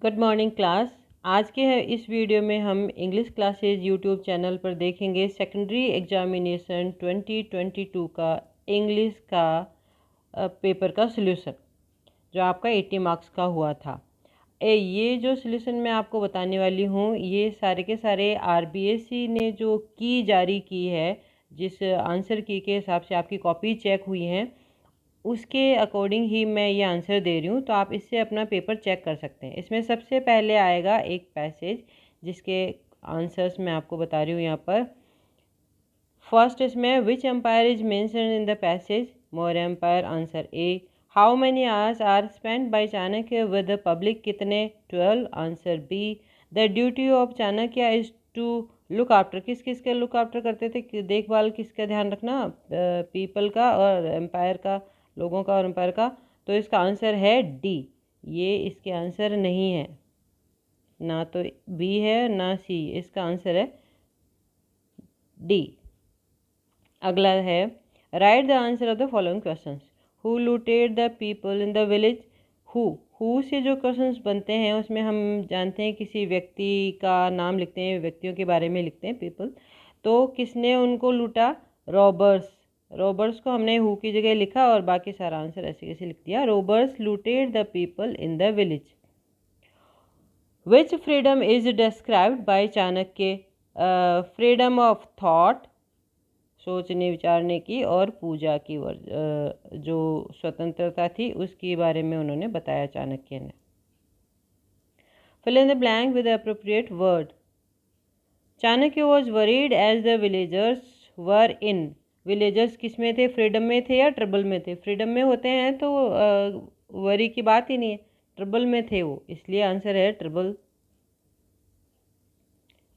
Good morning class. आज के इस वीडियो में हम इंग्लिश क्लासेज यूट्यूब चैनल पर देखेंगे सेकेंडरी एग्जामिनेशन 2022 का इंग्लिश का पेपर का सॉल्यूशन जो आपका 80 मार्क्स का हुआ था। ये जो सॉल्यूशन मैं आपको बताने वाली हूँ ये सारे के सारे आरबीएससी ने जो की जारी की है, जिस आंसर की के हिसाब से आपकी कॉपी चेक हुई हैं उसके अकॉर्डिंग ही मैं ये आंसर दे रही हूँ। तो आप इससे अपना पेपर चेक कर सकते हैं। इसमें सबसे पहले आएगा एक पैसेज जिसके आंसर्स मैं आपको बता रही हूँ यहाँ पर। फर्स्ट इसमें which empire is mentioned in the passage, Maurya empire answer A. How many hours are spend by Chanakya with the public, कितने 12 answer B. The duty of Chanakya is to look after, किस किस का लुक आफ्टर करते थे, देखभाल किसका ध्यान रखना, पीपल का और एम्पायर का, लोगों का और एम्पायर का। तो इसका आंसर है डी। ये इसके आंसर नहीं है, ना तो बी है ना सी, इसका आंसर है डी। अगला है write the answer of the following questions. Who looted the people in the village. Who से जो क्वेश्चंस बनते हैं उसमें हम जानते हैं किसी व्यक्ति का नाम लिखते हैं, व्यक्तियों के बारे में लिखते हैं पीपल। तो किसने उनको लूटा, रॉबर्स। रॉबर्स को हमने हु की जगह लिखा और बाकी सारा आंसर ऐसे कैसे लिख दिया। Robbers looted the people in the village. Which freedom is described bye Chanakya. Freedom of thought, सोचने विचारने की, और पूजा की जो स्वतंत्रता थी उसके बारे में उन्होंने बताया चाणक्य ने। Fill in the blank with appropriate word. Chanakya was worried as the villagers were in. Villagers किस में थे, फ्रीडम में थे या ट्रबल में थे। फ्रीडम में होते हैं तो वरी की बात ही नहीं है, ट्रबल में थे वो, इसलिए आंसर है ट्रबल।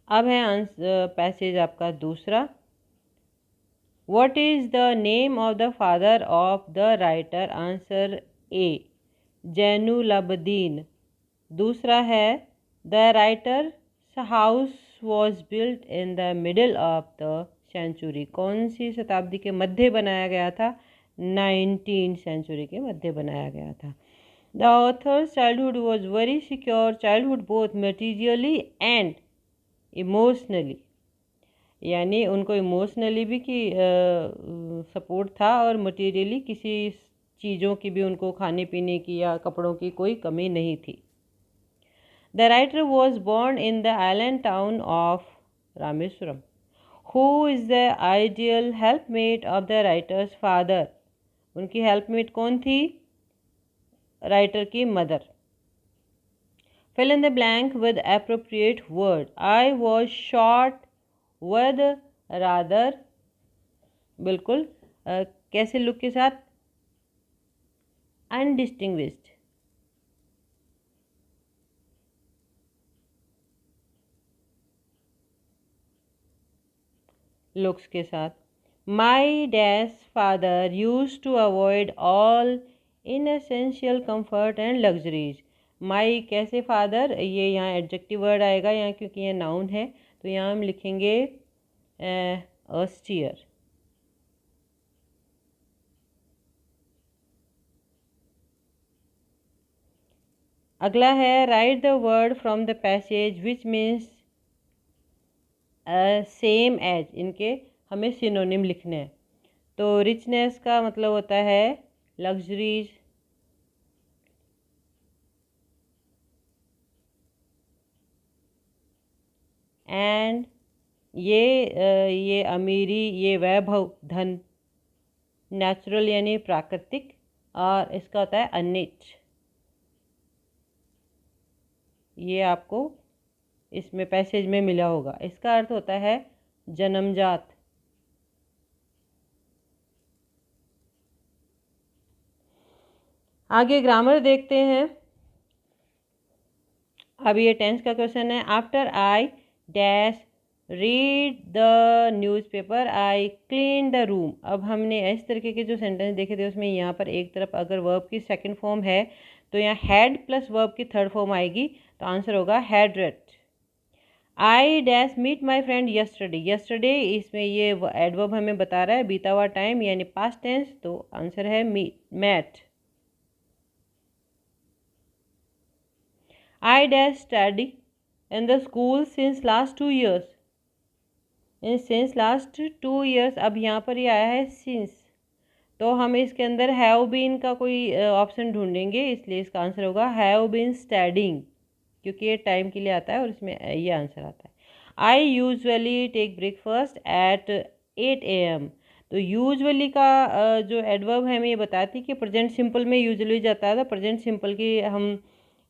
अब है आंसर पैसेज आपका दूसरा। What is the name of the father of the writer? Answer A, Jainulabdeen. दूसरा है the writer's house was built in the middle of the century। कौन सी शताब्दी के मध्य बनाया गया था, 19th सेंचुरी के मध्य बनाया गया था। The author's childhood was very secure, childhood both materially and emotionally, यानी उनको इमोशनली भी कि सपोर्ट था और मटेरियली किसी चीज़ों की भी, उनको खाने पीने की या कपड़ों की कोई कमी नहीं थी। The writer was born in the island town of Rameswaram. Who is the ideal helpmate of the writer's father. उनकी हेल्पमेट कौन थी, राइटर की mother. Fill in the blank with appropriate word. I was short with rather, बिल्कुल कैसे look के साथ, undistinguished. Looks के साथ। My dash father use to avoid all inessential comfort and luxuries. My कैसे फादर, ये यहाँ एडजेक्टिव वर्ड आएगा यहाँ क्योंकि ये नाउन है, तो यहाँ हम लिखेंगे ऑस्टियर। अगला है write the word from the passage which means same as. इनके हमें सिनोनिम लिखने हैं। तो रिचनेस का मतलब होता है लग्जरीज, एंड ये अमीरी, ये वैभव, धन। नेचुरल यानी प्राकृतिक, और इसका होता है अनिच। ये आपको इसमें पैसेज में मिला होगा। इसका अर्थ होता है जन्मजात। आगे ग्रामर देखते हैं। अब ये टेंस का क्वेश्चन है। After I dash read the newspaper I clean the room. अब हमने इस तरीके के जो सेंटेंस देखे थे उसमें यहाँ पर एक तरफ अगर वर्ब की सेकंड फॉर्म है तो यहाँ हैड प्लस वर्ब की थर्ड फॉर्म आएगी, तो आंसर होगा had read. I dash meet my friend yesterday. Yesterday इसमें ये एडवर्ब हमें बता रहा है बीता हुआ टाइम यानी पास्ट टेंस, तो आंसर है meet, met. I dash study in the school since last 2 years। Since last 2 years, अब यहाँ पर ये आया है सिंस, तो हम इसके अंदर हैव बीन का कोई ऑप्शन ढूंढेंगे, इसलिए इसका आंसर होगा हैव बीन स्टडिंग, क्योंकि ये टाइम के लिए आता है और इसमें ये आंसर आता है। I usually take breakfast at 8 AM। तो यूजुअली का जो एडवर्ब है हमें ये बताती है कि प्रेजेंट सिंपल में यूजुअली जाता है, तो प्रेजेंट सिंपल की हम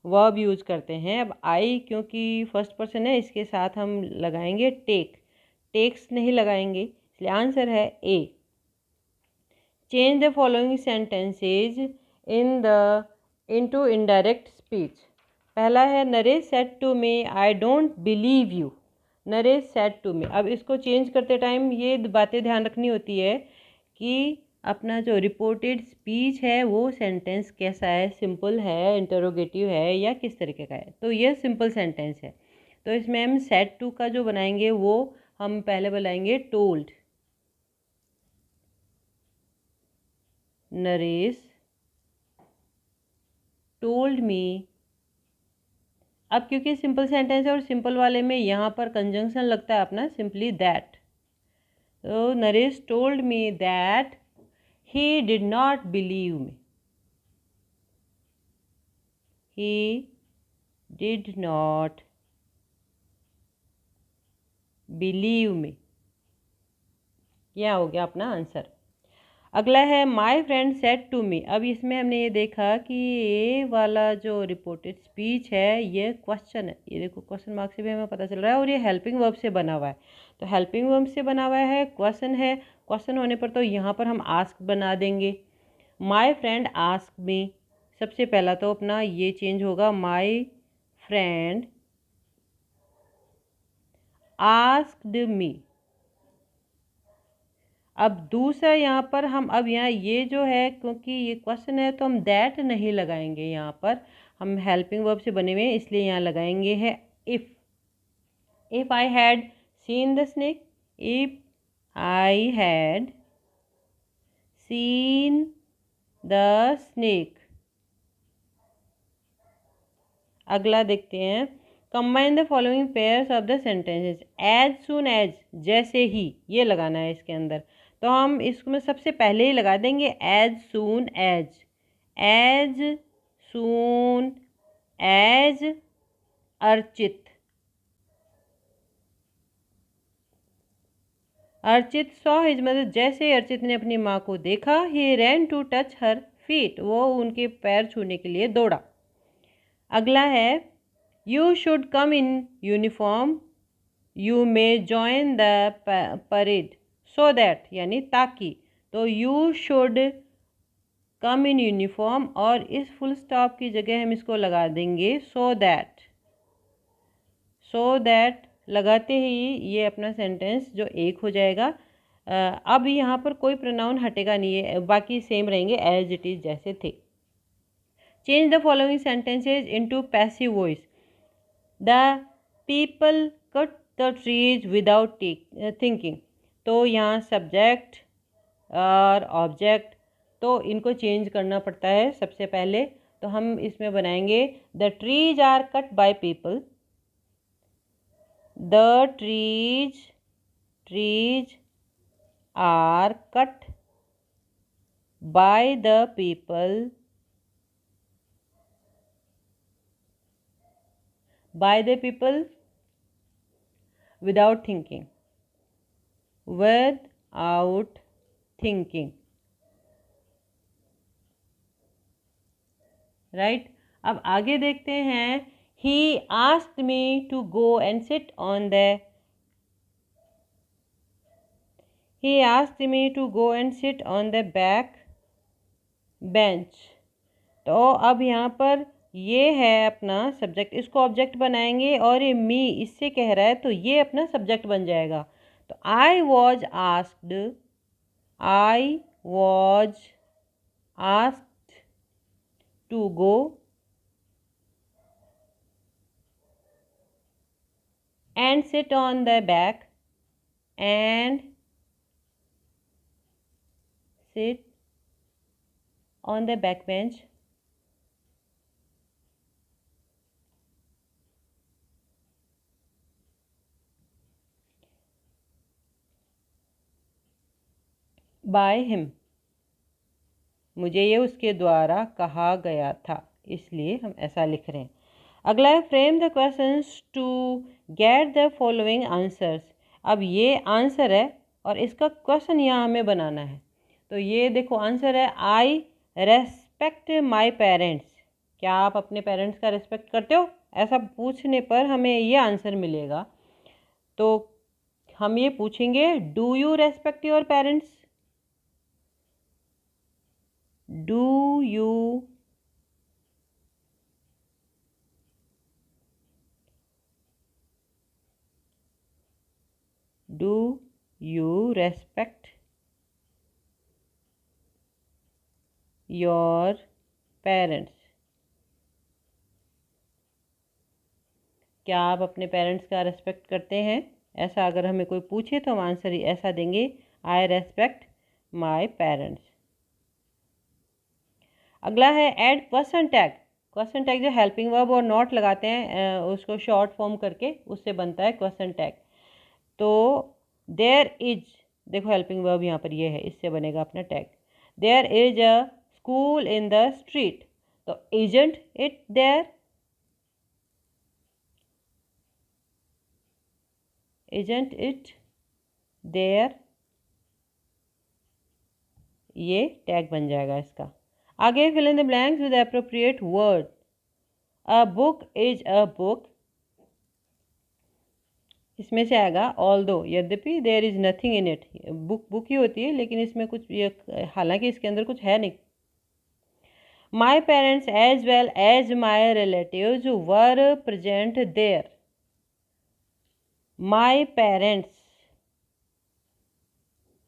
वर्ब यूज़ करते हैं। अब आई क्योंकि फर्स्ट पर्सन है, इसके साथ हम लगाएंगे टेक, टेक्स नहीं लगाएंगे, इसलिए आंसर है A. Change the following sentences in the into indirect speech. पहला है Naresh said to me I don't believe you. Naresh said to me, अब इसको चेंज करते टाइम ये बातें ध्यान रखनी होती है कि अपना जो रिपोर्टेड स्पीच है वो सेंटेंस कैसा है, सिंपल है, इंटरोगेटिव है या किस तरीके का है। तो ये सिंपल सेंटेंस है, तो इसमें हम सेड टू का जो बनाएंगे वो हम पहले बनाएंगे टोल्ड। नरेश टोल्ड मी। अब क्योंकि सिंपल सेंटेंस है और सिंपल वाले में यहाँ पर कंजंक्शन लगता है अपना सिंपली दैट, तो Naresh told me that he did not believe me. He did not believe me, यह हो गया अपना आंसर। अगला है my friend said to me. अब इसमें हमने ये देखा कि ये वाला जो रिपोर्टेड स्पीच है ये क्वेश्चन है, ये देखो क्वेश्चन मार्क से भी हमें पता चल रहा है, और ये हेल्पिंग वर्ब से बना हुआ है। तो हेल्पिंग वर्ब से बना हुआ है, क्वेश्चन है, क्वेश्चन होने पर तो यहाँ पर हम आस्क बना देंगे। माई फ्रेंड आस्क मी, सबसे पहला तो अपना ये चेंज होगा, माई फ्रेंड आस्क्ड मी। अब दूसरा यहाँ पर हम, अब यहाँ ये जो है क्योंकि ये क्वेश्चन है तो हम दैट नहीं लगाएंगे, यहाँ पर हम हेल्पिंग वर्ब से बने हुए हैं इसलिए यहाँ लगाएंगे है if. If I had seen the snake, if I had seen the snake. अगला देखते हैं, combine the following pairs of the sentences. As soon as, जैसे ही, ये लगाना है इसके अंदर, तो हम इसमें सबसे पहले ही लगा देंगे as soon as. As soon as Archit. Archit saw his mother, जैसे अर्चित ने अपनी माँ को देखा, he ran to touch her feet, वो उनके पैर छूने के लिए दौड़ा। अगला है you should come in uniform, you may join the parade so that, यानी ताकि, तो you should come in uniform और इस फुल स्टॉप की जगह हम इसको लगा देंगे सो दैट। सो दैट लगाते ही ये अपना सेंटेंस जो एक हो जाएगा। अब यहाँ पर कोई प्रोनाउन हटेगा नहीं है, बाकी सेम रहेंगे एज इट इज़ जैसे थे। Change the following sentences into passive voice. The people cut the trees without thinking, तो यहाँ सब्जेक्ट और ऑब्जेक्ट, तो इनको चेंज करना पड़ता है सबसे पहले। तो हम इसमें बनाएंगे the trees are cut by people. द trees are cut by the people without thinking, without thinking, right? अब आगे देखते हैं, he asked me to go and sit on the He asked me to go and sit on the back bench। तो अब यहाँ पर ये है अपना सब्जेक्ट, इसको ऑब्जेक्ट बनाएंगे और ये मी इससे कह रहा है तो ये अपना सब्जेक्ट बन जाएगा। तो I was asked to go and sit on the back and sit on the back bench by him, मुझे ये उसके द्वारा कहा गया था, इसलिए हम ऐसा लिख रहे हैं। अगला है frame the questions to get the following answers. अब ये आंसर है और इसका क्वेश्चन यहाँ हमें बनाना है। तो ये देखो आंसर है, आई रेस्पेक्ट माई पेरेंट्स। क्या आप अपने पेरेंट्स का रिस्पेक्ट करते हो? ऐसा पूछने पर हमें ये आंसर मिलेगा। तो हम ये पूछेंगे, do you respect your parents? Do you respect your parents? क्या आप अपने पेरेंट्स का रेस्पेक्ट करते हैं? ऐसा अगर हमें कोई पूछे तो हम आंसर ही ऐसा देंगे, आई रेस्पेक्ट माई पेरेंट्स। अगला है add question tag. Question tag जो हेल्पिंग वर्ब और नॉट लगाते हैं उसको शॉर्ट फॉर्म करके उससे बनता है क्वेश्चन टैग। तो देयर इज, देखो हेल्पिंग वर्ब यहाँ पर ये है, इससे बनेगा अपना tag. There is a school in the street, तो isn't it there? Isn't it there, ये टैग बन जाएगा इसका। आगे fill in the blanks with appropriate word. A book is a book, इसमें से आएगा ऑल दो, यद्यपि there is nothing in it. Book book ही होती है लेकिन इसमें कुछ हालांकि इसके अंदर कुछ है नहीं। My parents as well as my relatives were present there. My parents,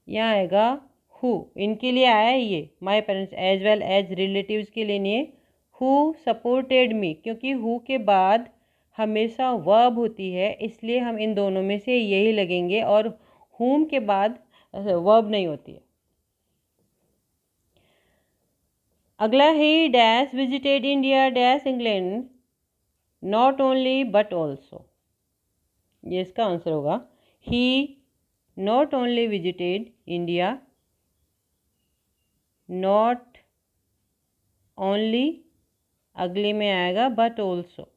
यहाँ आएगा हु, इनके लिए आया है ये my parents, as well as relatives के लिए नहीं है। हु सपोर्टेड मी, क्योंकि हु के बाद हमेशा वर्ब होती है, इसलिए हम इन दोनों में से यही लगेंगे, और हुम के बाद वर्ब नहीं होती है। अगला he dash visited India dash England not only but also, ये इसका आंसर होगा। He not only visited India, not only अगले में आएगा बट ऑल्सो।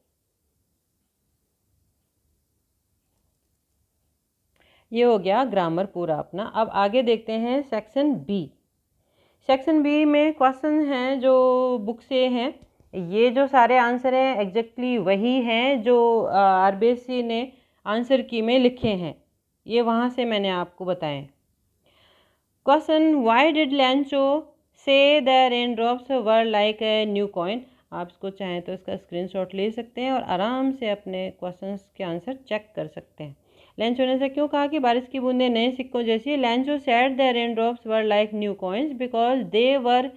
ये हो गया ग्रामर पूरा अपना। अब आगे देखते हैं सेक्शन बी। सेक्शन बी में क्वेश्चन हैं जो बुक से हैं। ये जो सारे आंसर हैं एग्जैक्टली वही हैं जो आरबीएससी ने आंसर की में लिखे हैं, ये वहाँ से मैंने आपको बताएं। क्वेश्चन, व्हाई डिड लैंचो से the rain drops were like a new coin. आप इसको चाहें तो इसका स्क्रीनशॉट ले सकते हैं और आराम से अपने क्वेश्चंस के आंसर चेक कर सकते हैं। लैंचो ने ऐसा क्यों कहा कि बारिश की बूंदें नए सिक्कों जैसी है? Lencho said the rain drops were like new coins because they were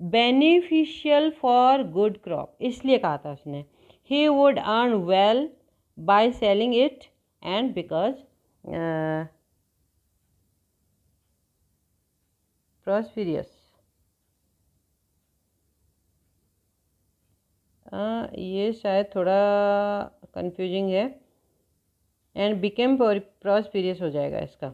beneficial for good crop, इसलिए कहा था उसने। He would earn well by selling it and because prosperous. ये शायद थोड़ा कंफ्यूजिंग है, एंड बिकेम प्रॉस्पिरियस हो जाएगा इसका।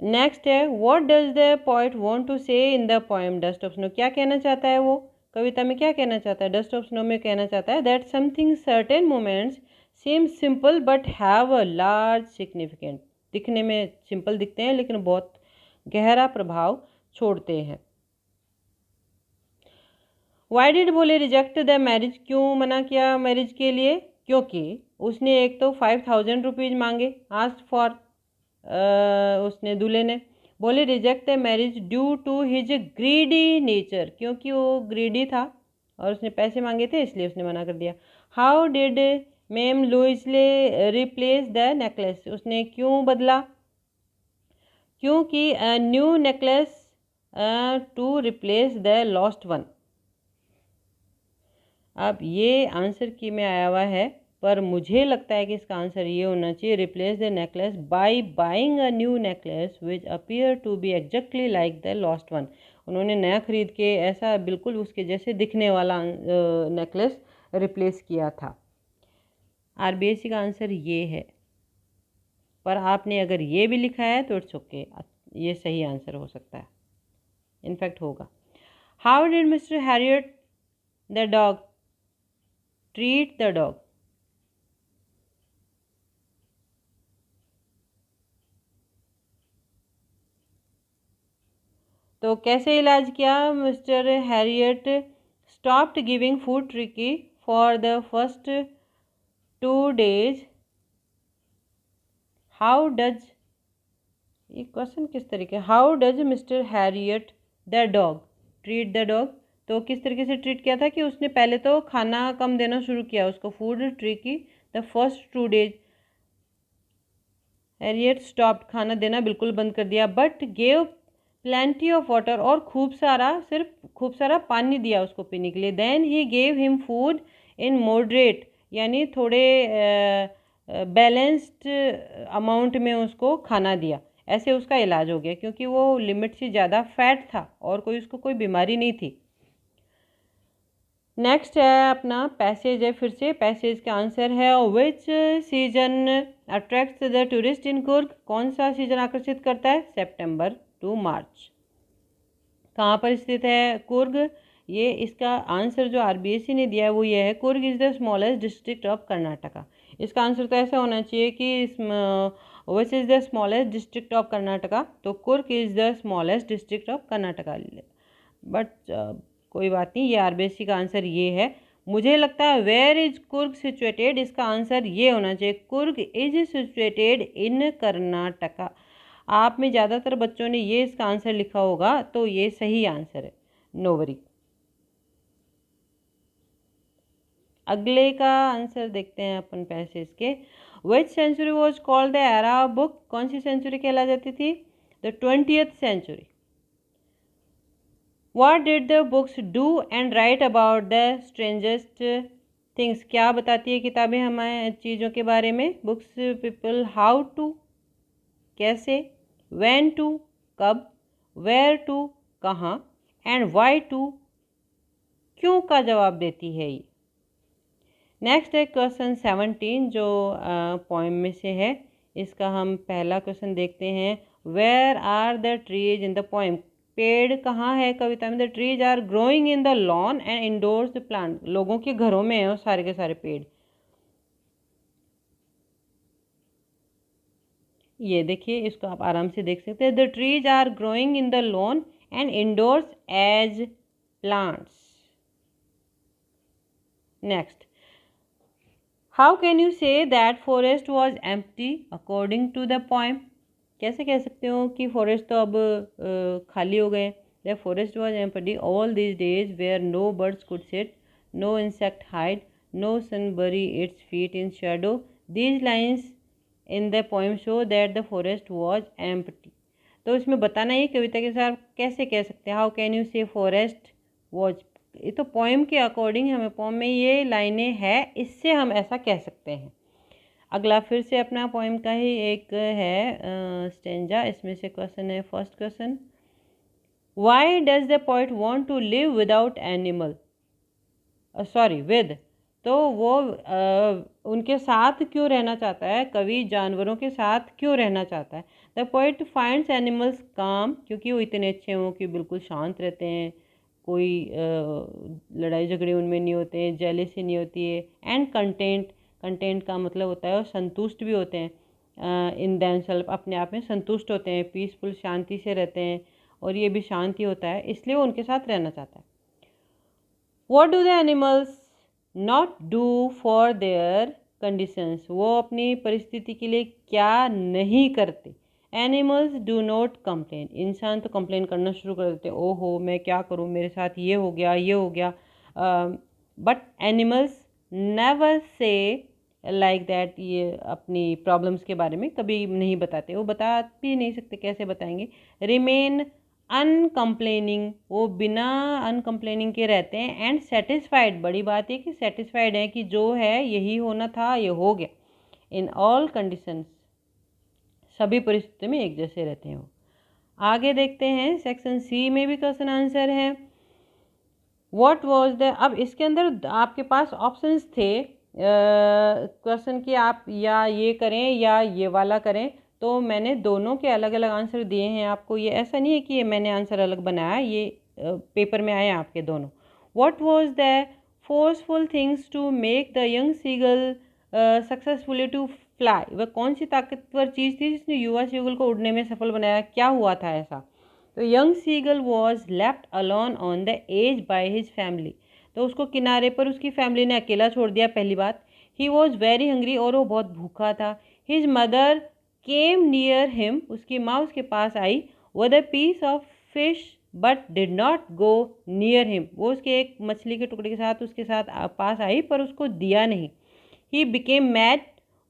नेक्स्ट है, what does the poet want to say in the poem dust of snow. क्या कहना चाहता है वो कविता में? क्या कहना चाहता है? डस्ट ऑफ स्नो में कहना चाहता है that something certain moments seem simple but have a large significant. दिखने में सिंपल दिखते हैं लेकिन बहुत गहरा प्रभाव छोड़ते हैं। Why did Bhole reject the marriage, क्यों मना किया मैरिज के लिए? क्योंकि उसने एक तो 5000 रुपीज़ मांगे, आस्क फॉर, उसने दूल्हे ने। बोले reject the marriage due to his greedy nature, क्योंकि वो ग्रीडी था और उसने पैसे मांगे थे इसलिए उसने मना कर दिया। How did ma'am Loisel replace the necklace, उसने क्यों बदला? क्योंकि new necklace to replace the lost one. अब ये आंसर की में आया हुआ है, पर मुझे लगता है कि इसका आंसर ये होना चाहिए, replace the necklace by buying a new necklace which appear to be exactly like the lost one. उन्होंने नया खरीद के ऐसा बिल्कुल उसके जैसे दिखने वाला नेकलेस रिप्लेस किया था। आरबीएससी का आंसर ये है, पर आपने अगर ये भी लिखा है तो इट्स ओके, ये सही आंसर हो सकता है, इनफैक्ट होगा। How did mister Harriet the dog treat the dog? तो कैसे इलाज किया mister Harriet? Stopped giving food tricky for the first 2 days। How does, ये क्वेश्चन किस तरीके, how does mister Harriet the dog treat the dog? तो किस तरीके से ट्रीट किया था कि उसने पहले तो खाना कम देना शुरू किया उसको, food tricky the first 2 days। Harriet stopped, खाना देना बिल्कुल बंद कर दिया, but gave plenty of water, और खूब सारा पानी दिया उसको पीने के लिए। Then he gave him food in moderate, यानी थोड़े बैलेंस्ड अमाउंट में उसको खाना दिया। ऐसे उसका इलाज हो गया, क्योंकि वो लिमिट से ज़्यादा फैट था और उसको कोई बीमारी नहीं थी। नेक्स्ट है अपना पैसेज है, फिर से पैसेज का आंसर है विच season attracts the tourist in Coorg? कौन सा सीजन आकर्षित करता है? सितंबर टू मार्च। कहाँ पर स्थित है कुर्ग? ये इसका आंसर जो आरबीएससी ने दिया है वो ये है, Coorg is the smallest district of Karnataka. इसका आंसर तो ऐसा होना चाहिए कि which is the smallest district of Karnataka, तो Coorg is the smallest district of Karnataka. But कोई बात नहीं, ये आरबीएससी का आंसर ये है। मुझे लगता है वेयर इज कुर्ग सिचुएटेड, इसका आंसर ये होना चाहिए, Coorg is situated in Karnataka. आप में ज़्यादातर बच्चों ने ये इसका आंसर लिखा होगा, तो ये सही आंसर है, नो वरी। अगले का आंसर देखते हैं अपन पैसेज के। Which century was called the era of book? कौन सी सेंचुरी कहला जाती थी? The 20th century। What did the books do and write about the strangest things? क्या बताती है किताबें हमें चीज़ों के बारे में? बुक्स पीपल हाउ टू, कैसे, when टू, कब, where टू, कहाँ, and why टू, क्यों का जवाब देती है ये। नेक्स्ट है क्वेश्चन 17 जो पोएम में से है। इसका हम पहला क्वेश्चन देखते हैं। Where are the trees in the poem? पेड़ कहाँ है कविता में? The trees are growing in the lawn and indoors the plant. लोगों के घरों में है वो सारे के सारे पेड़। ये देखिए, इसको आप आराम से देख सकते हैं। The trees are growing in the lawn and indoors as plants. Next, how can you say that forest was empty according to the poem? कैसे कह सकते हो कि फॉरेस्ट तो अब खाली हो गए? The forest was empty all these days where no birds could sit, no insect hide, no sun bury its feet in shadow. These lines in the poem show that the forest was empty. तो इसमें बताना ही कविता के साथ कैसे कह सकते हैं, how can you से फॉरेस्ट वॉज। ये तो पोएम के अकॉर्डिंग, हमें पोएम में ये लाइनें हैं, इससे हम ऐसा कह सकते हैं। अगला फिर से अपना पोएम का ही एक है स्टेंजा। इसमें से क्वेश्चन है, first question, why does the poet want to live without animal, sorry with. तो वो उनके साथ क्यों रहना चाहता है? कवि जानवरों के साथ क्यों रहना चाहता है? द पोइट फाइंड्स एनिमल्स काम, क्योंकि वो इतने अच्छे हों कि बिल्कुल शांत रहते हैं, कोई लड़ाई झगड़े उनमें नहीं होते हैं, जेलेसी नहीं होती है। एंड कंटेंट, कंटेंट का मतलब होता है संतुष्ट भी होते हैं, इन देमसेल्फ, अपने आप में संतुष्ट होते हैं, पीसफुल, शांति से रहते हैं, और ये भी शांति होता है, इसलिए वो उनके साथ रहना चाहता है। What do the animals not do for their conditions? वो अपनी परिस्थिति के लिए क्या नहीं करते? Animals do not complain. इंसान तो कंप्लेन करना शुरू कर देते, ओहो मैं क्या करूँ, मेरे साथ ये हो गया, ये हो गया। But animals never say like that, ये अपनी प्रॉब्लम्स के बारे में कभी नहीं बताते, वो बता भी नहीं सकते, कैसे बताएंगे। रिमेन अनकम्प्लेनिंग, वो बिना अनकम्प्लेनिंग के रहते हैं। एंड सेटिस्फाइड, बड़ी बात है कि सेटिस्फाइड है कि जो है यही होना था, ये हो गया। इन ऑल कंडीशंस, सभी परिस्थितियों में एक जैसे रहते हैं वो। आगे देखते हैं, सेक्शन सी में भी क्वेश्चन आंसर है। व्हाट वाज द, अब इसके अंदर आपके पास ऑप्शंस थे क्वेश्चन कि आप या ये करें या ये वाला करें। तो मैंने दोनों के अलग अलग आंसर दिए हैं आपको। ये ऐसा नहीं है कि ये मैंने आंसर अलग बनाया, ये पेपर में आए आपके दोनों। What was the forceful things to make the young seagull successfully to fly? वह कौन सी ताकतवर चीज़ थी जिसने युवा सीगल को उड़ने में सफल बनाया? क्या हुआ था ऐसा? तो young seagull was left alone on the edge by his family. तो उसको किनारे पर उसकी फैमिली ने अकेला छोड़ दिया, पहली बात। ही वॉज वेरी हंग्री, और वो बहुत भूखा था। His mother came near him, उसकी माँ उसके पास आई। With a piece of fish but did not go near him, वो उसके एक मछली के टुकड़े के साथ उसके साथ पास आई पर उसको दिया नहीं। He became mad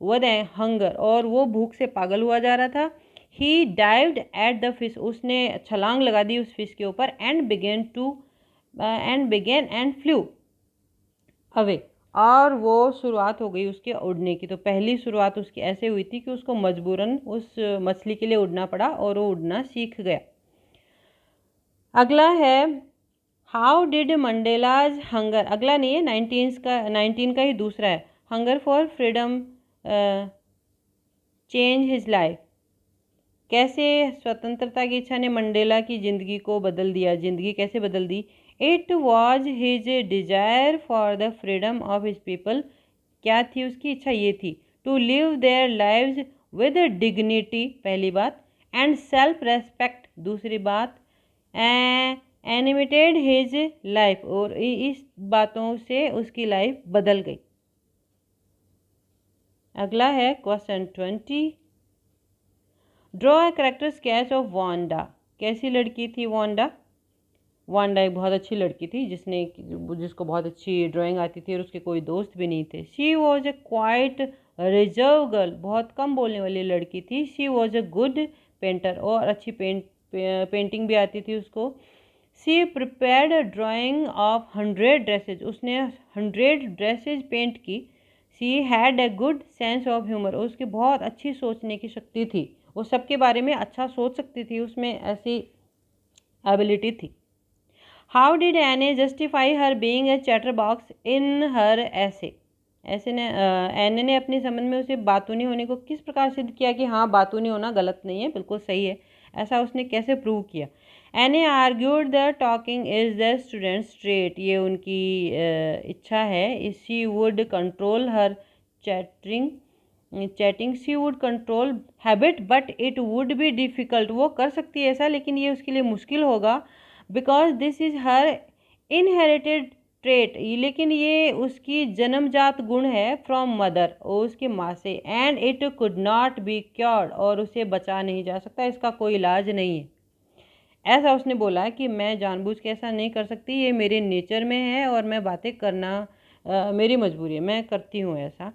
with hunger, और वो भूख से पागल हुआ जा रहा था। He dived at the fish, उसने छलांग लगा दी उस फिश के ऊपर। And began and flew away, और वो शुरुआत हो गई उसके उड़ने की। तो पहली शुरुआत उसकी ऐसे हुई थी कि उसको मजबूरन उस मछली के लिए उड़ना पड़ा और वो उड़ना सीख गया। अगला है हाउ डिड मंडेलाज हंगर, अगला नहीं है 19 का ही दूसरा है। Hunger for freedom change his life, कैसे स्वतंत्रता की इच्छा ने मंडेला की ज़िंदगी को बदल दिया, ज़िंदगी कैसे बदल दी? It was his desire for the freedom of his people, क्या थी उसकी इच्छा? ये थी to live their lives with dignity, पहली बात। एंड सेल्फ रेस्पेक्ट, दूसरी बात। एनिमेटेड हिज लाइफ, और इस बातों से उसकी लाइफ बदल गई। अगला है question 20। Draw a character sketch of Wanda, कैसी लड़की थी वांडा? वांडा एक बहुत अच्छी लड़की थी जिसको बहुत अच्छी ड्राइंग आती थी और उसके कोई दोस्त भी नहीं थे। She was a quite reserved girl, बहुत कम बोलने वाली लड़की थी। शी वॉज ए गुड पेंटर, और अच्छी पेंटिंग भी आती थी उसको। She prepared drawing of 100 dresses, उसने 100 ड्रेसेज पेंट की। She had a good sense of humour, उसकी बहुत अच्छी सोचने की शक्ति थी, वो सबके बारे में अच्छा सोच सकती थी, उसमें ऐसी एबिलिटी थी। How did Anne justify her being a chatterbox in her essay, ऐसे ने एने ने अपने संबंध में उसे बातूनी होने को किस प्रकार सिद्ध किया कि हाँ बातूनी होना गलत नहीं है, बिल्कुल सही है, ऐसा उसने कैसे प्रूव किया? एने argued the talking is the student straight, ये उनकी इच्छा है। She would control her chatting she would control habit but it would be difficult, वो कर सकती है ऐसा लेकिन ये उसके लिए मुश्किल होगा। Because this is her inherited trait, लेकिन ये उसकी जन्मजात गुण है फ्रॉम मदर, और उसकी माँ से। And it could not be cured, और उसे बचा नहीं जा सकता, इसका कोई इलाज नहीं है। ऐसा उसने बोला है कि मैं जानबूझ के ऐसा नहीं कर सकती, ये मेरे नेचर में है और मैं बातें करना मेरी मजबूरी है, मैं करती हूँ ऐसा।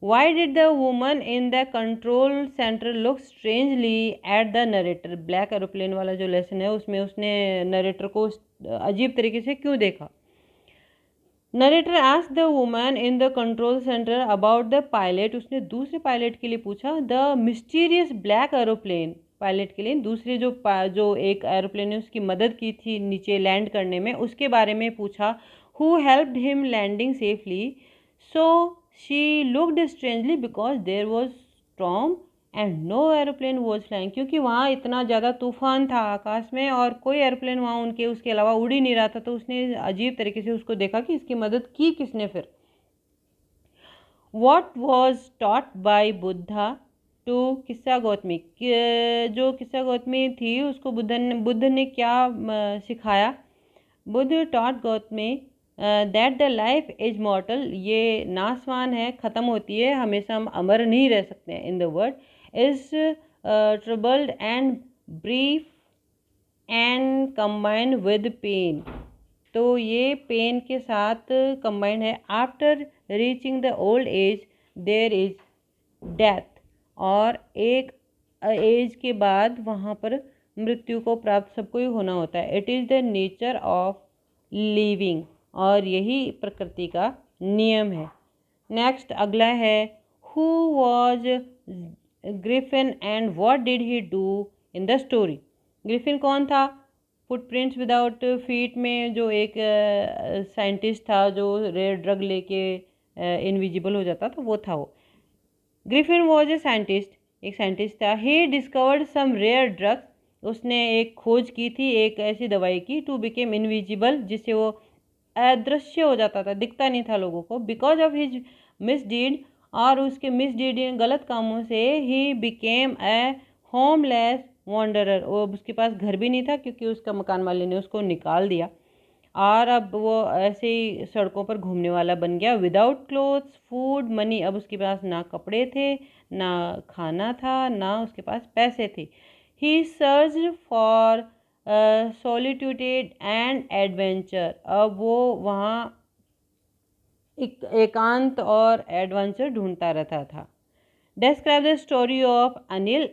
Why did the woman in the control centre look strangely at the narrator, black aeroplane वाला जो लेसन है उसमें उसने नरेटर को अजीब तरीके से क्यों देखा? Narrator asked the woman in the control centre about the pilot, उसने दूसरे पायलट के लिए पूछा। The mysterious black aeroplane, pilot के लिए दूसरे जो एक एरोप्लेन ने उसकी मदद की थी नीचे लैंड करने में, उसके बारे में पूछा। Who helped him landing safely? So she looked strangely because there was storm and no aeroplane was flying, क्योंकि वहाँ इतना ज़्यादा तूफान था आकाश में और कोई एरोप्लेन वहाँ उनके उसके अलावा उड़ ही नहीं रहा था, तो उसने अजीब तरीके से उसको देखा कि इसकी मदद की किसने फिर? What was taught by Buddha to Kisa Gotami, जो किस्सा गौतमी थी उसको बुद्ध ने क्या सिखाया? Buddha taught Gautami that the life is मॉर्टल, ये नासवान है, ख़त्म होती है, हमेशा हम अमर नहीं रह सकते हैं। In the world is troubled and brief and combined with pain, तो ये पेन के साथ कंबाइंड है। After reaching the old age there is death, और एक एज के बाद वहाँ पर मृत्यु को प्राप्त सबको ही होना होता है। It is the nature of living, और यही प्रकृति का नियम है। नेक्स्ट अगला है who was Griffin and what did he do in the story? Griffin कौन था? फुटप्रिंट्स विदाउट फीट में जो एक साइंटिस्ट था जो रेयर ड्रग लेके इनविजिबल हो जाता था, वो था वो। ग्रिफिन वॉज ए साइंटिस्ट, एक साइंटिस्ट था। He discovered some rare drugs, उसने एक खोज की थी एक ऐसी दवाई की, टू बिकेम इनविजिबल, जिससे वो अदृश्य हो जाता था, दिखता नहीं था लोगों को। बिकॉज ऑफ हिज मिसडीड, और उसके मिसडीड गलत कामों से, he became a homeless wanderer, वो उसके पास घर भी नहीं था क्योंकि उसका मकान मालिक ने उसको निकाल दिया, और अब वो ऐसे ही सड़कों पर घूमने वाला बन गया। विदाउट क्लोथ्स फूड मनी, अब उसके पास ना कपड़े थे, ना खाना था, ना उसके पास पैसे थे। He search for solitude and adventure, अब वो वहाँ एकांत और एडवेंचर ढूंढता रहता था। Describe the story of Anil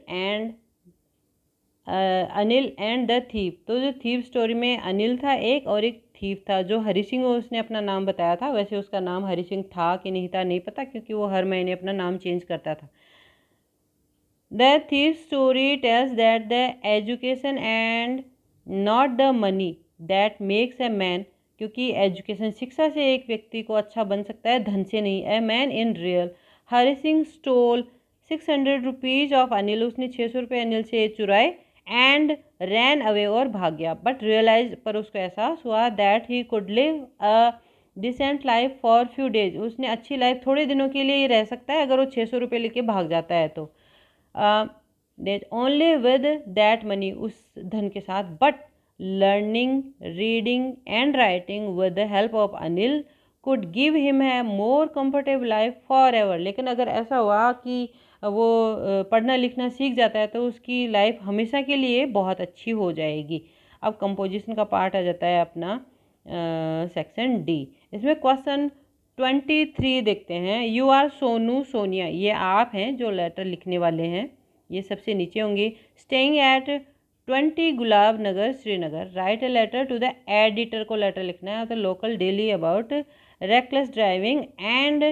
and the thief, तो जो थीव स्टोरी में अनिल था एक, और एक थीव था जो हरी सिंह, उसने अपना नाम बताया था। वैसे उसका नाम हरी सिंह था कि नहीं था नहीं पता, क्योंकि वो हर महीने अपना नाम चेंज करता था। The thief story tells that the education and not the money that makes a man, क्योंकि एजुकेशन, शिक्षा से एक व्यक्ति को अच्छा बन सकता है, धन से नहीं। A man in real, Hari Singh stole 600 rupees of Anil, उसने 600 रुपये अनिल से चुराए। एंड रैन अवे, और भाग गया। बट रियलाइज, पर उसको एहसास हुआ, that he could live a decent life for few days, उसने अच्छी लाइफ थोड़े दिनों के लिए ही रह सकता है अगर वो 600 रुपये लेके भाग जाता है तो। That only with that money, उस धन के साथ। But learning reading and writing with the help of Anil could give him A more comfortable life for ever, लेकिन अगर ऐसा हुआ कि वो पढ़ना लिखना सीख जाता है तो उसकी लाइफ हमेशा के लिए बहुत अच्छी हो जाएगी। अब कंपोजिशन का पार्ट आ जाता है अपना सेक्शन डी। इसमें क्वेश्चन 23 देखते हैं। यू आर सोनू सोनिया, ये आप हैं जो लेटर लिखने वाले हैं, ये सबसे नीचे होंगे। Staying at 20 Gulab Nagar Srinagar, write a letter to the editor, को लेटर लिखना है the local daily about reckless driving and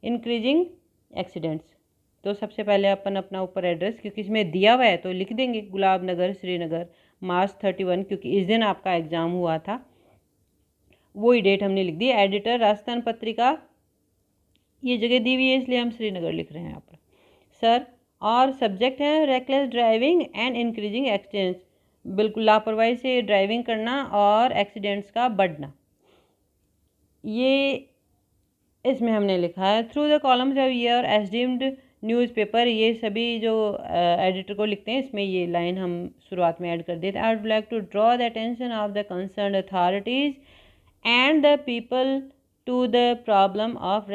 increasing accidents. तो सबसे पहले अपन अपना ऊपर एड्रेस, क्योंकि इसमें दिया हुआ है तो लिख देंगे गुलाब नगर श्रीनगर, मार्च 31, क्योंकि इस दिन आपका एग्ज़ाम हुआ था, वही डेट हमने लिख दी। एडिटर राजस्थान पत्रिका, ये जगह दी हुई है इसलिए हम श्रीनगर लिख रहे हैं यहाँ पर सर। और सब्जेक्ट है reckless driving and increasing accidents, बिल्कुल लापरवाही से ड्राइविंग करना और एक्सीडेंट्स का बढ़ना, ये इसमें हमने लिखा है। Through the columns of year esteemed newspaper, ये सभी जो एडिटर को लिखते हैं इसमें ये लाइन हम शुरुआत में ऐड कर देते हैं। I would like to draw the attention of the concern authorities and the people to the problem of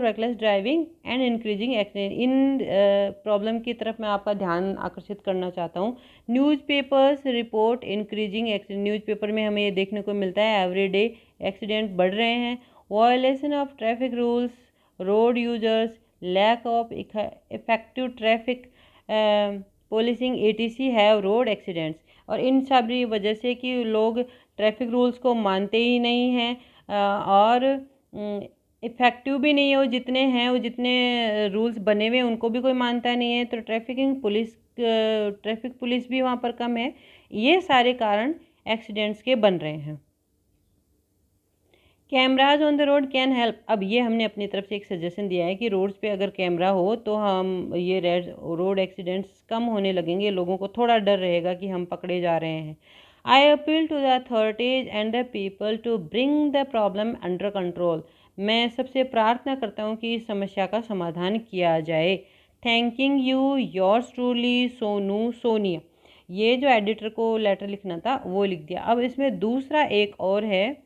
reckless driving and increasing accident, इन प्रॉब्लम की तरफ मैं आपका ध्यान आकर्षित करना चाहता हूँ। Newspapers report increasing accident, newspaper में हमें ये देखने को मिलता है एवरी डे एक्सीडेंट बढ़ रहे हैं। Violation of traffic rules, road users, lack of effective traffic policing etc have road accidents, और इन सब वजह से कि लोग ट्रैफिक रूल्स को मानते ही नहीं हैं और इफ़ेक्टिव भी नहीं है, वो जितने हैं, वो जितने रूल्स बने हुए हैं उनको भी कोई मानता नहीं है, तो ट्रैफिक पुलिस भी वहाँ पर कम है। ये सारे कारण एक्सीडेंट्स के बन रहे हैं। Cameras on the road can help, अब ये हमने अपनी तरफ से एक सजेशन दिया है कि रोड्स पे अगर कैमरा हो तो हम ये रोड एक्सीडेंट्स कम होने लगेंगे, लोगों को थोड़ा डर रहेगा कि हम पकड़े जा रहे हैं। I appeal to the authorities and the people to bring the problem under control, मैं सबसे प्रार्थना करता हूँ कि इस समस्या का समाधान किया जाए। Thanking you yours truly Sonu Sonia, ये जो एडिटर को लेटर लिखना था वो लिख दिया। अब इसमें दूसरा एक और है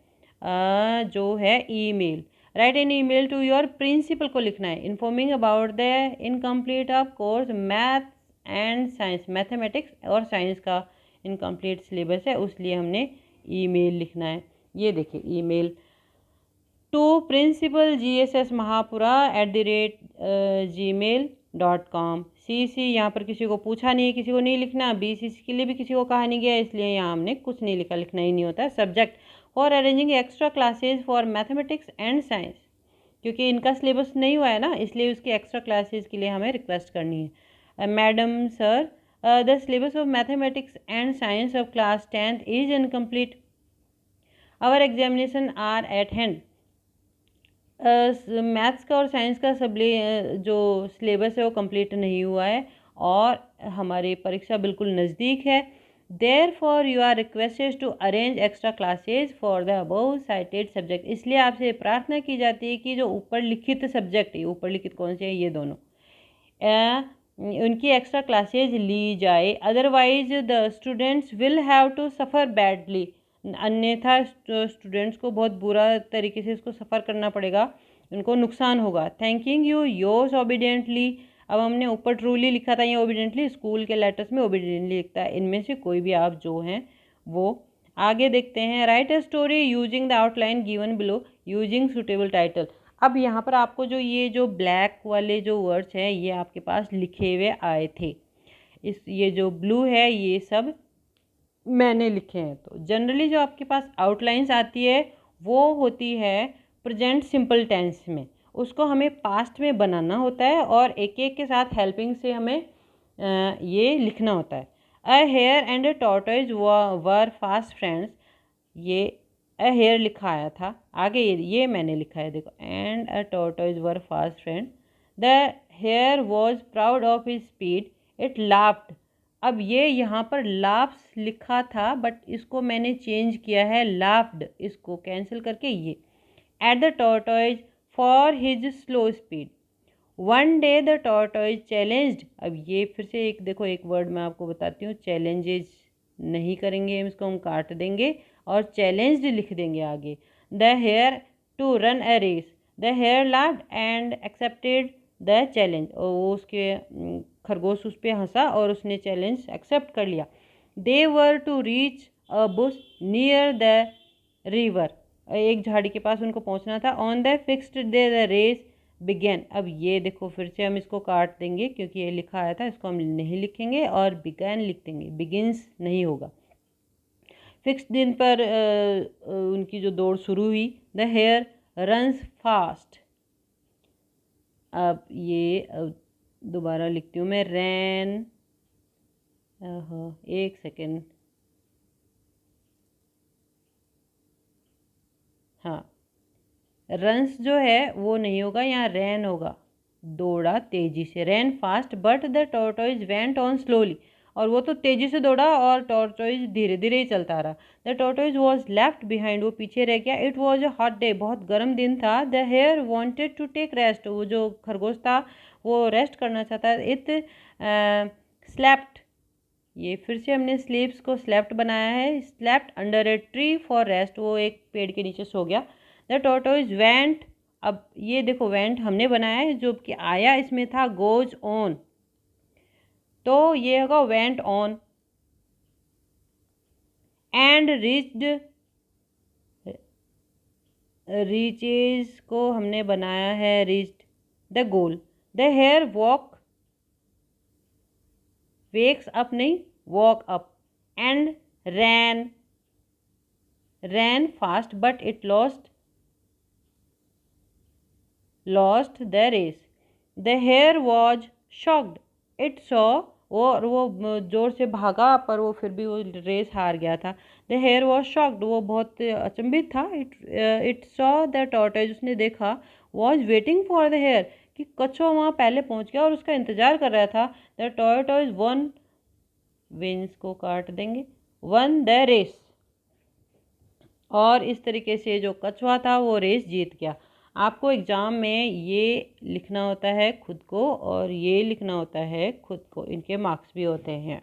जो है email. Write an email to your principal को लिखना है, informing about the incomplete of course math and science, mathematics और साइंस का इनकम्प्लीट सिलेबस है, उसलिए हमने ईमेल लिखना है। ये देखिए email to principal GSS Mahapura @gmail.com। CC यहाँ पर किसी को पूछा नहीं, किसी को नहीं लिखना, BCC के लिए भी किसी को कहा नहीं गया, इसलिए यहाँ हमने कुछ नहीं लिखा, लिखना ही नहीं होता। Subject for arranging extra classes for mathematics and science, क्योंकि इनका सिलेबस नहीं हुआ है ना, इसलिए उसकी एक्स्ट्रा क्लासेज के लिए हमें रिक्वेस्ट करनी है। Madam sir, the syllabus of mathematics and science of class 10th is incomplete, our examination are at hand, maths का और साइंस का जो सिलेबस है वो कंप्लीट नहीं हुआ है और हमारी परीक्षा बिल्कुल नज़दीक है। Therefore you are requested to arrange extra classes for the above cited subject. इसलिए आपसे प्रार्थना की जाती है कि जो ऊपर लिखित सब्जेक्ट, ये ऊपर लिखित कौन से हैं, ये दोनों, उनकी एक्स्ट्रा क्लासेज ली जाए। Otherwise the students will have to suffer badly. अन्यथा स्टूडेंट्स को बहुत बुरा तरीके से इसको सफ़र करना पड़ेगा, उनको नुकसान होगा। Thanking you yours obediently. अब हमने ऊपर ट्रूली लिखा था, ये ओबीडियंटली स्कूल के लेटर्स में ओबीडियंटली लिखता है। इनमें से कोई भी आप जो हैं वो। आगे देखते हैं, right a story using the outline given below using suitable title. अब यहाँ पर आपको जो ब्लैक वाले जो वर्ड्स हैं ये आपके पास लिखे हुए आए थे। ये जो ब्लू है ये सब मैंने लिखे हैं। तो जनरली जो आपके पास आउटलाइंस आती है वो होती है प्रेजेंट सिंपल टेंस में, उसको हमें पास्ट में बनाना होता है और एक एक के साथ हेल्पिंग से हमें ये लिखना होता है। A hare and a tortoise were fast friends. ये अ हेयर लिखा आया था, आगे ये मैंने लिखा है, देखो, and a tortoise were fast friend. The hare was proud of his speed, it laughed. अब ये यहाँ पर लाफ्स लिखा था बट इसको मैंने चेंज किया है लाफ्ड, इसको कैंसिल करके ये at the tortoise for his slow speed. One day the tortoise challenged. अब ये फिर से एक देखो, एक वर्ड मैं आपको बताती हूँ, चैलेंजेज नहीं करेंगे हम, इसको हम काट देंगे और चैलेंज्ड लिख देंगे आगे। The hare to run a race, the hare laughed and accepted the challenge. और वो उसके खरगोश उस पर हंसा और उसने चैलेंज एक्सेप्ट कर लिया। They were to reach a bush near the river. एक झाड़ी के पास उनको पहुंचना था। On the fixed day the race began. अब ये देखो फिर से हम इसको काट देंगे क्योंकि ये लिखा आया था, इसको हम नहीं लिखेंगे और बिगैन लिख देंगे, बिगिंस नहीं होगा। फिक्स दिन पर उनकी जो दौड़ शुरू हुई। The hare runs fast. अब ये दोबारा लिखती हूँ मैं, रैन, एक सेकेंड, हाँ, रन्स जो है वो नहीं होगा, यहाँ रैन होगा, दौड़ा तेजी से। Ran fast but the tortoise went on slowly. और वो तो तेजी से दौड़ा और टॉर्टोइज धीरे धीरे ही चलता रहा। The tortoise was left behind, वो पीछे रह गया। It was a hot day, बहुत गर्म दिन था। The hare wanted to take rest, वो जो खरगोश था वो रेस्ट करना चाहता है। इट स्लेप्ट, ये फिर से हमने स्लीप्स को स्लेप्ट बनाया है। Slept under a tree for rest, वो एक पेड़ के नीचे सो गया। The tortoise went. अब ये देखो वेंट हमने बनाया है, जो कि आया इसमें था गोज ऑन, तो ये होगा went on. And reached, reaches को हमने बनाया है reached the goal. The hare walk, wakes up नहीं, woke up. And ran, ran fast but it lost the race. The hare was shocked. It saw, वो जोर से भागा पर वो फिर भी वो रेस हार गया था। The hare was shocked, वो बहुत अचंभित था। It saw the tortoise, उसने देखा। Was waiting for the hare, कि कछुआ वहाँ पहले पहुँच गया और उसका इंतजार कर रहा था। The tortoise won, wins को काट देंगे, won the race। और इस तरीके से जो कछुआ था वो रेस जीत गया। आपको एग्ज़ाम में ये लिखना होता है खुद को और ये लिखना होता है खुद को, इनके मार्क्स भी होते हैं।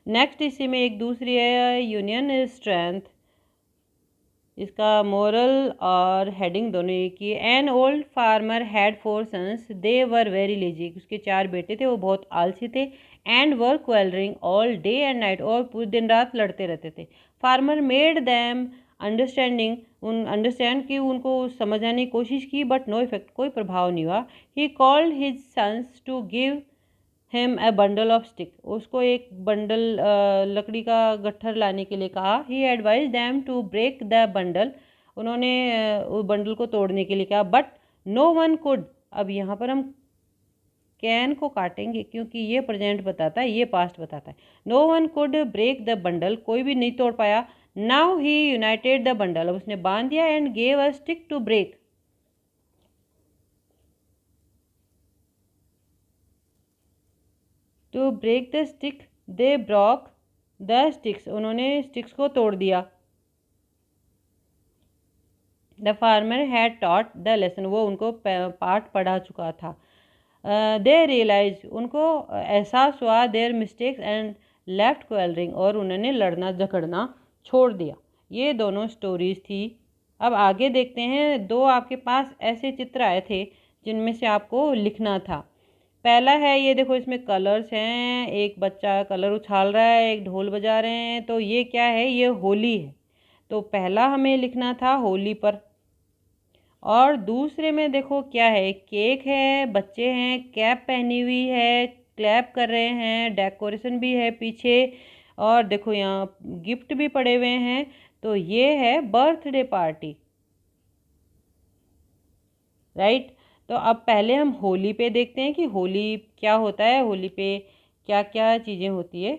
नेक्स्ट इसी में एक दूसरी है, यूनियन इज स्ट्रेंथ। इसका मोरल और हेडिंग दोनों एक ही। An old farmer had 4 sons, they were very lazy. उसके 4 बेटे थे, वो बहुत आलसी थे। And were quarrelling all day and night, और पूरे दिन रात लड़ते रहते थे। Farmer made them understanding, understand की उनको समझाने की कोशिश की, बट नो इफेक्ट, कोई प्रभाव नहीं हुआ। He called his sons to give him a bundle of stick, उसको एक बंडल लकड़ी का गट्ठर लाने के लिए कहा। He advise them to break the bundle, उन्होंने उस बंडल को तोड़ने के लिए कहा। But no one could. अब यहाँ पर हम कैन को काटेंगे क्योंकि ये प्रेजेंट बताता है, ये पास्ट बताता है। No one could break the bundle, कोई भी नहीं तोड़ पाया। Now he united the bundle, अब उसने बांध दिया। And gave a stick to break, to break the stick they broke the sticks, उन्होंने स्टिक्स को तोड़ दिया। The farmer had taught the lesson, वो उनको पाठ पढ़ा चुका था। दे रियलाइज, उनको एहसास हुआ। देयर मिस्टेक्स एंड लेफ्ट क्वेलरिंग, और उन्होंने लड़ना झगड़ना छोड़ दिया। ये दोनों स्टोरीज थी। अब आगे देखते हैं। दो आपके पास ऐसे चित्र आए थे जिनमें से आपको लिखना था। पहला है, ये देखो इसमें कलर्स हैं, एक बच्चा कलर उछाल रहा है, एक ढोल बजा रहे हैं, तो ये क्या है? ये होली है। तो पहला हमें लिखना था होली पर। और दूसरे में देखो क्या है, केक है, बच्चे हैं, कैप पहनी हुई है, क्लैप कर रहे हैं, डेकोरेशन भी है पीछे, और देखो यहाँ गिफ्ट भी पड़े हुए हैं। तो ये है बर्थडे पार्टी, राइट। तो अब पहले हम होली पे देखते हैं कि होली क्या होता है, होली पे क्या क्या चीज़ें होती है।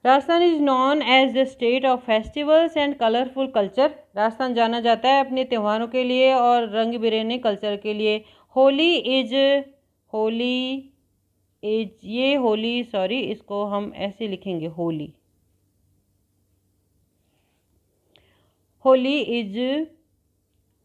Rajasthan is known as the state of festivals and colourful culture. Rajasthan जाना जाता है अपने त्योहारों के लिए और रंग बिरंगे कल्चर के लिए। होली इज, होली इज, ये होली, सॉरी, इसको हम ऐसे लिखेंगे Holi. Holi is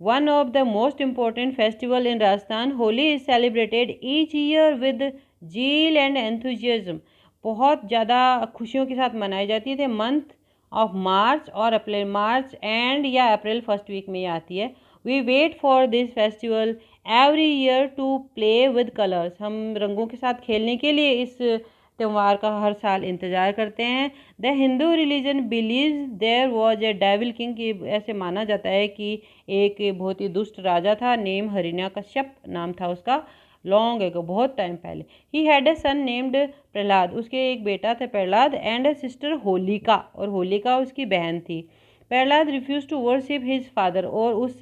one of the most important festival in Rajasthan. Holi is celebrated each year with zeal and enthusiasm. बहुत ज़्यादा खुशियों के साथ मनाई जाती है। मंथ ऑफ मार्च और अप्रैल, मार्च एंड या अप्रैल फर्स्ट वीक में ये आती है। We wait for this festival every year to play with colours. हम रंगों के साथ खेलने के लिए इस त्यौहार का हर साल इंतज़ार करते हैं। The Hindu religion believe there was a devil king, की ऐसे माना जाता है कि एक बहुत ही दुष्ट राजा था, नेम हिरण्यकश्यप नाम था उसका, लॉन्ग एगो, बहुत टाइम पहले। He had a son named Prahlad, उसके एक बेटा था Prahlad, and a sister Holika, और होलिका उसकी बहन थी। Prahlad refuse to worship his father, और उस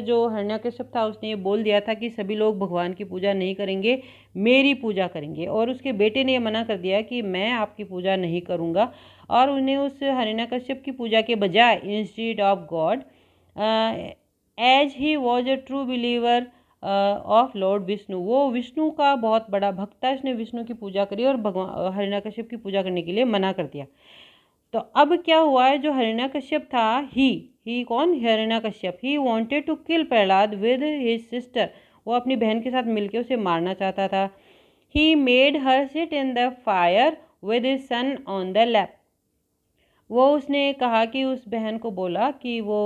जो हिरण्यकश्यप था उसने ये बोल दिया था कि सभी लोग भगवान की पूजा नहीं करेंगे, मेरी पूजा करेंगे। और उसके बेटे ने ये मना कर दिया कि मैं आपकी पूजा नहीं करूँगा, और उन्हें उस हिरण्यकश्यप की पूजा के बजाय instead of God, as he was a true believer of Lord Vishnu, वो विष्णु का बहुत बड़ा भक्त था, इसने विष्णु की पूजा करी और भगवान हिरण्यकश्यप की पूजा करने के लिए मना कर दिया। तो अब क्या हुआ है, जो हिरण्यकश्यप था, ही कौन? Hiranyakashyap. He wanted to kill Prahlad with his sister, वो अपनी बहन के साथ मिलकर उसे मारना चाहता था। He made her sit in the fire with his son on the lap, वो उसने कहा कि उस बहन को बोला कि वो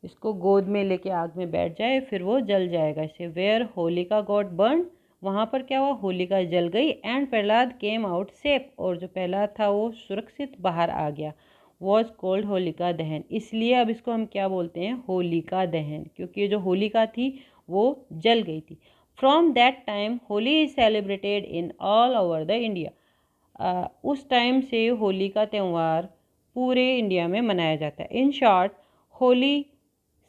इसको गोद में लेके आग में बैठ जाए, फिर वो जल जाएगा इससे। वेयर होलिका गॉट बर्न, वहाँ पर क्या हुआ, होलिका जल गई। And Prahlad came out safe, और जो प्रहलाद था वो सुरक्षित बाहर आ गया। वॉज कोल्ड होलिका दहन, इसलिए अब इसको हम क्या बोलते हैं, होलिका दहन, क्योंकि जो होलिका थी वो जल गई थी। From that time Holi is celebrated in all over the India, उस टाइम से होली का त्यौहार पूरे इंडिया में मनाया जाता है। In short, Holi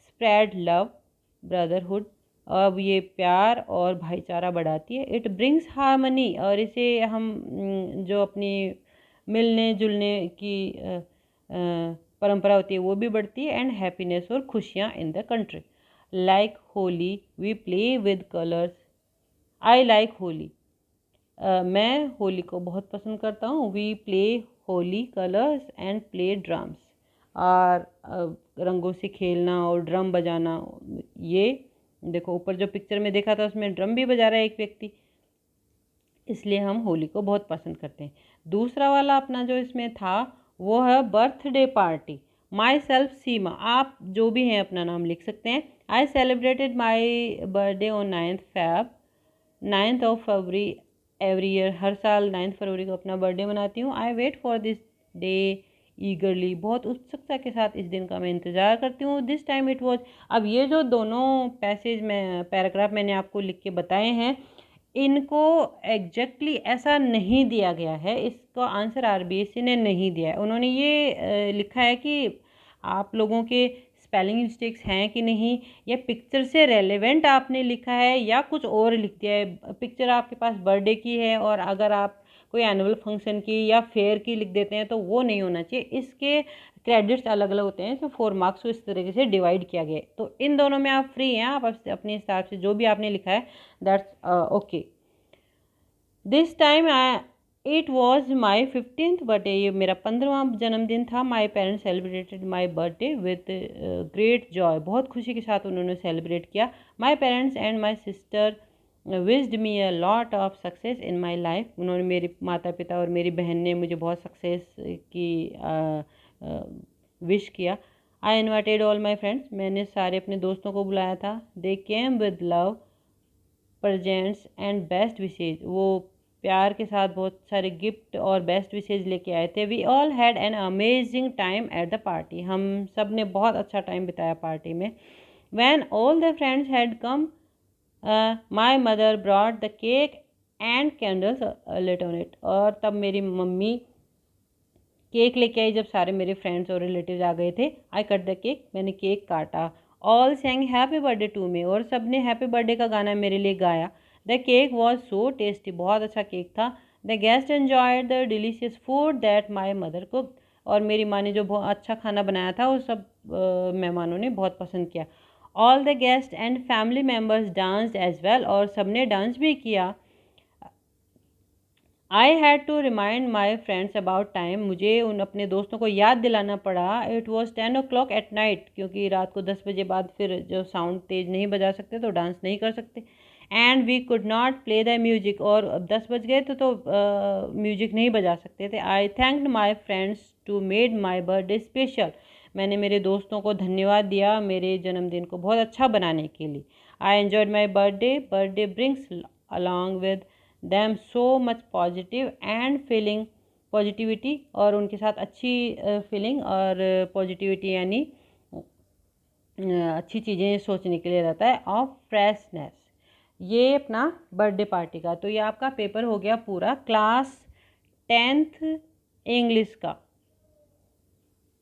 spread love brotherhood, अब ये प्यार और भाईचारा बढ़ाती है। इट ब्रिंग्स हार्मनी, और इसे हम जो अपनी मिलने जुलने की परंपरा होती है वो भी बढ़ती है। एंड हैप्पीनेस, और खुशियाँ in the country. Like Holi we play with colours, I like Holi, मैं होली को बहुत पसंद करता हूँ। We play Holi colours and play drums, और रंगों से खेलना और ड्रम बजाना। ये देखो ऊपर जो पिक्चर में देखा था उसमें ड्रम भी बजा रहा है एक व्यक्ति, इसलिए हम होली को बहुत पसंद करते हैं। दूसरा वाला अपना जो इसमें था वो है बर्थडे पार्टी। माई सेल्फ सीमा, आप जो भी हैं अपना नाम लिख सकते हैं। I celebrated my birthday on 9th of February every year, हर साल 9 फरवरी को अपना बर्थडे मनाती हूँ। I wait for this day eagerly, बहुत उत्सुकता के साथ इस दिन का मैं इंतज़ार करती हूँ। दिस टाइम इट वॉज, अब ये जो दोनों पैसेज में पैराग्राफ मैंने आपको लिख के बताए हैं, इनको एग्जैक्टली ऐसा नहीं दिया गया है, इसका आंसर आरबीएससी ने नहीं दिया है। उन्होंने ये लिखा है कि आप लोगों के स्पेलिंग मिस्टेक्स हैं कि नहीं, या पिक्चर से रेलेवेंट आपने लिखा है, या कुछ और लिख दिया है। पिक्चर आपके पास बर्थडे की है और अगर आप कोई एनुअल फंक्शन की या फेयर की लिख देते हैं, तो वो नहीं होना चाहिए। इसके क्रेडिट्स अलग अलग होते हैं, तो 4 मार्क्स को इस तरीके से डिवाइड किया गया है। तो इन दोनों में आप फ्री हैं, आप अपने हिसाब से जो भी आपने लिखा है that's okay. This time it was my 15th birthday, ये मेरा 15वां जन्मदिन था। My parents celebrated my birthday with great Joy, बहुत खुशी के साथ उन्होंने सेलिब्रेट किया। My parents and my sister wished me a lot of success in my life, उन्होंने, मेरे माता पिता और मेरी बहन ने मुझे बहुत सक्सेस की विश किया। I invited all my friends, मैंने सारे अपने दोस्तों को बुलाया था। They came with love presents and best wishes, वो प्यार के साथ बहुत सारे गिफ्ट और बेस्ट विशेज लेके आए थे। We all had an amazing time at the party, हम सब ने बहुत अच्छा टाइम बिताया पार्टी में। When all the friends had come my mother brought the cake and candles lit on it, और तब मेरी मम्मी केक लेके आई जब सारे मेरे फ्रेंड्स और रिलेटिव्स आ गए थे। आई कट द केक, मैंने केक काटा। All sang happy birthday to me, और सब ने हैप्पी बर्थडे का गाना मेरे लिए गाया। The cake was so tasty, बहुत अच्छा केक था। The guest enjoyed the delicious food that my mother cook, और मेरी माँ ने जो बहुत अच्छा खाना बनाया था वो सब मेहमानों ने बहुत पसंद किया। All the guest and family members danced as well, और सब ने डांस भी किया। I had to remind my friends about time, मुझे उन अपने दोस्तों को याद दिलाना पड़ा। It was 10 o'clock at night, क्योंकि रात को 10 बजे बाद फिर जो साउंड तेज नहीं बजा सकते तो डांस नहीं कर सकते। And we could not play the music, और 10 बज गए तो म्यूजिक नहीं बजा सकते थे। I thanked my friends to made my birthday special, मैंने मेरे दोस्तों को धन्यवाद दिया मेरे जन्मदिन को बहुत अच्छा बनाने के लिए। I enjoyed my birthday, birthday brings along with them so much positive and feeling, positivity और उनके साथ अच्छी फीलिंग और पॉजिटिविटी यानी अच्छी चीज़ें सोचने के लिए रहता है, ऑफ फ्रेशनेस। ये अपना बर्थडे पार्टी का, तो ये आपका पेपर हो गया पूरा क्लास 10th इंग्लिश का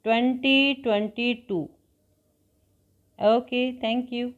2022। Okay, thank you.